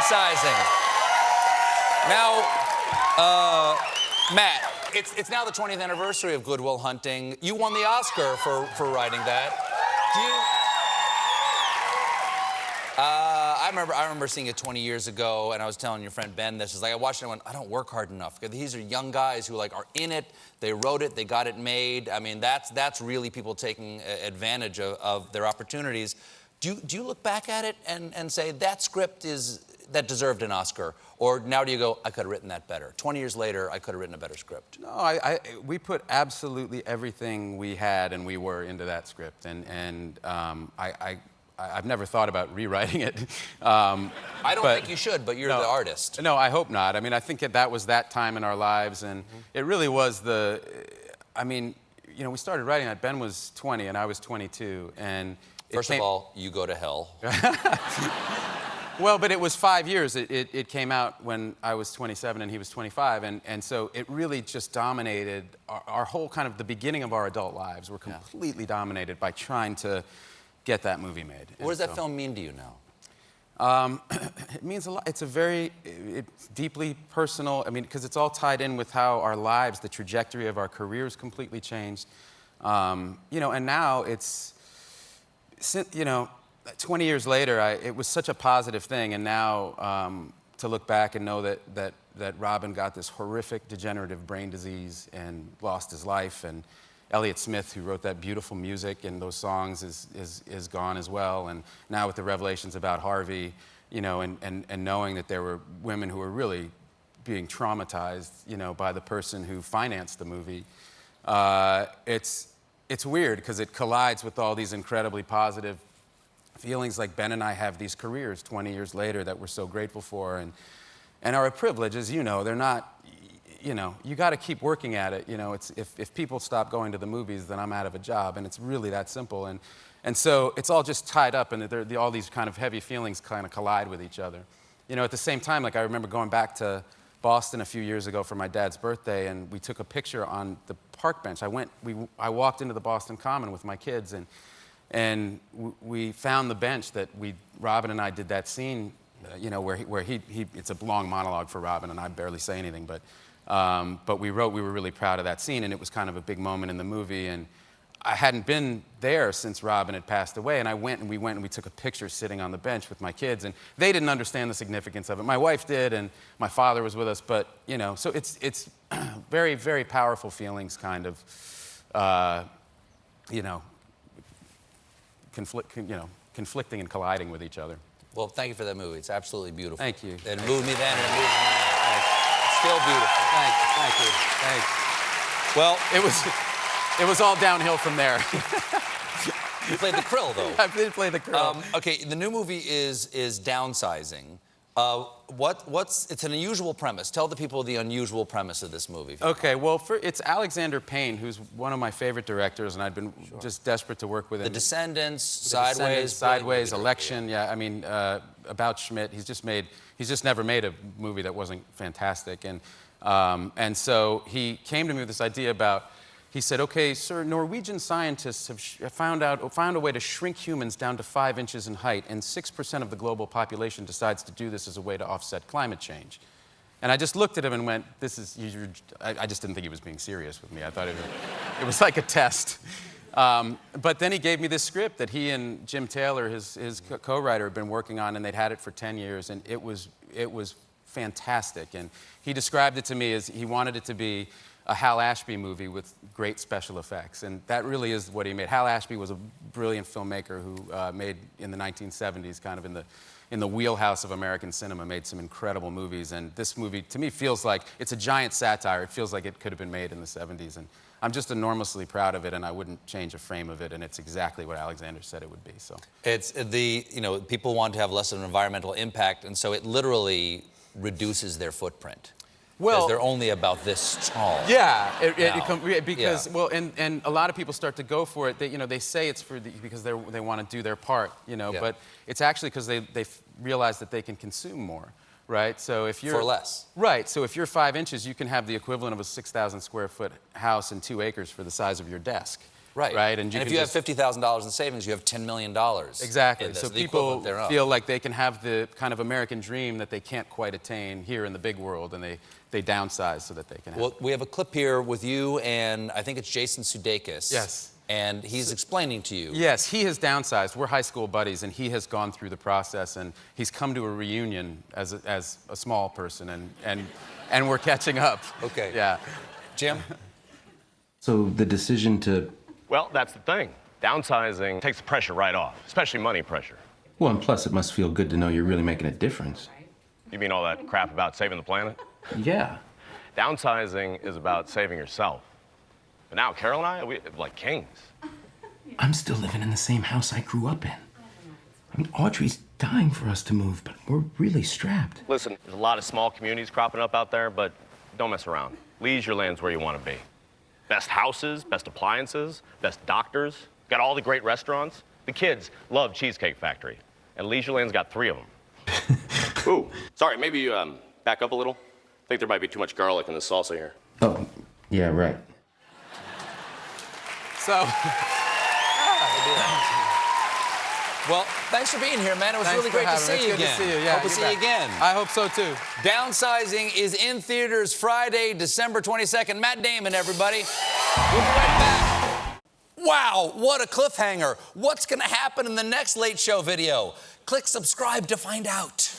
Downsizing. Now, Matt, it's now the 20th anniversary of Good Will Hunting. You won the Oscar for writing that. Do you? I remember seeing it 20 years ago, and I was telling your friend Ben this. Is like I watched it and I went, I don't work hard enough. These are young guys who like are in it. They wrote it. They got it made. I mean, that's really people taking advantage of their opportunities. Do you look back at it and say that script that deserved an Oscar? Or now do you go, I could have written that better? 20 years later, I could have written a better script. No, we put absolutely everything we had and we were into that script. And I've never thought about rewriting it. I don't think you should, but you're the artist. No, I hope not. I mean, I think that was that time in our lives, and it really was I mean, you know, we started writing that. Ben was 20 and I was 22, and First of all, you go to hell. Well, but it was 5 years. It came out when I was 27 and he was 25, and so it really just dominated our whole kind of the beginning of our adult lives. Were completely dominated by trying to get that movie made. What does that film mean to you now? It means a lot. It's deeply personal. I mean, because it's all tied in with how our lives, the trajectory of our careers completely changed. You know, and now it's, you know, 20 years later, it was such a positive thing, and now to look back and know that Robin got this horrific degenerative brain disease and lost his life, and Elliott Smith, who wrote that beautiful music and those songs, is gone as well. And now with the revelations about Harvey, you know, and knowing that there were women who were really being traumatized, you know, by the person who financed the movie, it's weird because it collides with all these incredibly positive feelings. Like Ben and I have these careers 20 years later that we're so grateful for, and are a privilege, as you know. They're not. You know, you got to keep working at it. You know, if people stop going to the movies, then I'm out of a job, and it's really that simple. And so it's all just tied up, and all these kind of heavy feelings kind of collide with each other. You know, at the same time, like I remember going back to Boston a few years ago for my dad's birthday, and we took a picture on the park bench. I walked into the Boston Common with my kids, and we found the bench that Robin and I did that scene. You know, where he it's a long monologue for Robin, and I barely say anything, but we were really proud of that scene, and it was kind of a big moment in the movie. And I hadn't been there since Robin had passed away, and we went and we took a picture sitting on the bench with my kids, and they didn't understand the significance of it. My wife did, and my father was with us, but, you know, so it's very, very powerful feelings, kind of, you know, conflicting and colliding with each other. Well, thank you for that movie. It's absolutely beautiful. Thank you. It moved me then, and it moves me now. It's still beautiful. Thank you. Well, it was all downhill from there. You played the Krill, though. I did play the Krill. Okay, the new movie is Downsizing. It's an unusual premise. Tell the people the unusual premise of this movie. Okay, well, it's Alexander Payne, who's one of my favorite directors, and I've been just desperate to work with him. The Descendants, Sideways, Election, yeah. I mean, About Schmidt. He's just never made a movie that wasn't fantastic, and so he came to me with this idea about. He said, okay, sir, Norwegian scientists have found a way to shrink humans down to 5 inches in height, and 6% of the global population decides to do this as a way to offset climate change. And I just looked at him and went, I just didn't think he was being serious with me. I thought it was like a test. But then he gave me this script that he and Jim Taylor, his co-writer, had been working on, and they'd had it for 10 years, and it was fantastic. And he described it to me as he wanted it to be a Hal Ashby movie with great special effects, and that really is what he made. Hal Ashby was a brilliant filmmaker who made, in the 1970s, kind of in the wheelhouse of American cinema, made some incredible movies, and this movie, to me, feels like it's a giant satire. It feels like it could have been made in the 70s, and I'm just enormously proud of it, and I wouldn't change a frame of it, and it's exactly what Alexander said it would be, so. It's you know, people want to have less of an environmental impact, and so it literally reduces their footprint. Well, they're only about this tall. Yeah, because well, and a lot of people start to go for it. They say it's because they want to do their part, but it's actually because they realize that they can consume more, right? So if you're for less, right? So if you're 5 inches, you can have the equivalent of a 6,000 square foot house and 2 acres for the size of your desk, Right. And if you have $50,000 in savings, you have $10 million. Exactly. So the people equivalent thereof. feel like they can have the kind of American dream that they can't quite attain here in the big world, and they downsize so that they can have Well, we have a clip here with you and I think it's Jason Sudeikis. Yes. And he's explaining to you. Yes, he has downsized. We're high school buddies, and he has gone through the process, and he's come to a reunion as a small person, and we're catching up. Okay. Yeah. Jim? So the decision to... Well, that's the thing. Downsizing takes the pressure right off, especially money pressure. Well, and plus it must feel good to know you're really making a difference. You mean all that crap about saving the planet? Yeah. Downsizing is about saving yourself. But now, Carol and I, we're like kings. I'm still living in the same house I grew up in. I mean, Audrey's dying for us to move, but we're really strapped. Listen, there's a lot of small communities cropping up out there, but don't mess around. Leisureland's where you want to be. Best houses, best appliances, best doctors, got all the great restaurants. The kids love Cheesecake Factory, and Leisureland's got 3 of them. Ooh, sorry, maybe you back up a little? I think there might be too much garlic in the salsa here. Oh, yeah, right. So... Well, thanks for being here, man. It was Thanks really for great to having me. see you It's good again. to see you. Yeah, Hope to see you again. I hope so, too. Downsizing is in theaters Friday, December 22nd. Matt Damon, everybody. We'll be right back. Wow, what a cliffhanger. What's going to happen in the next Late Show video? Click subscribe to find out.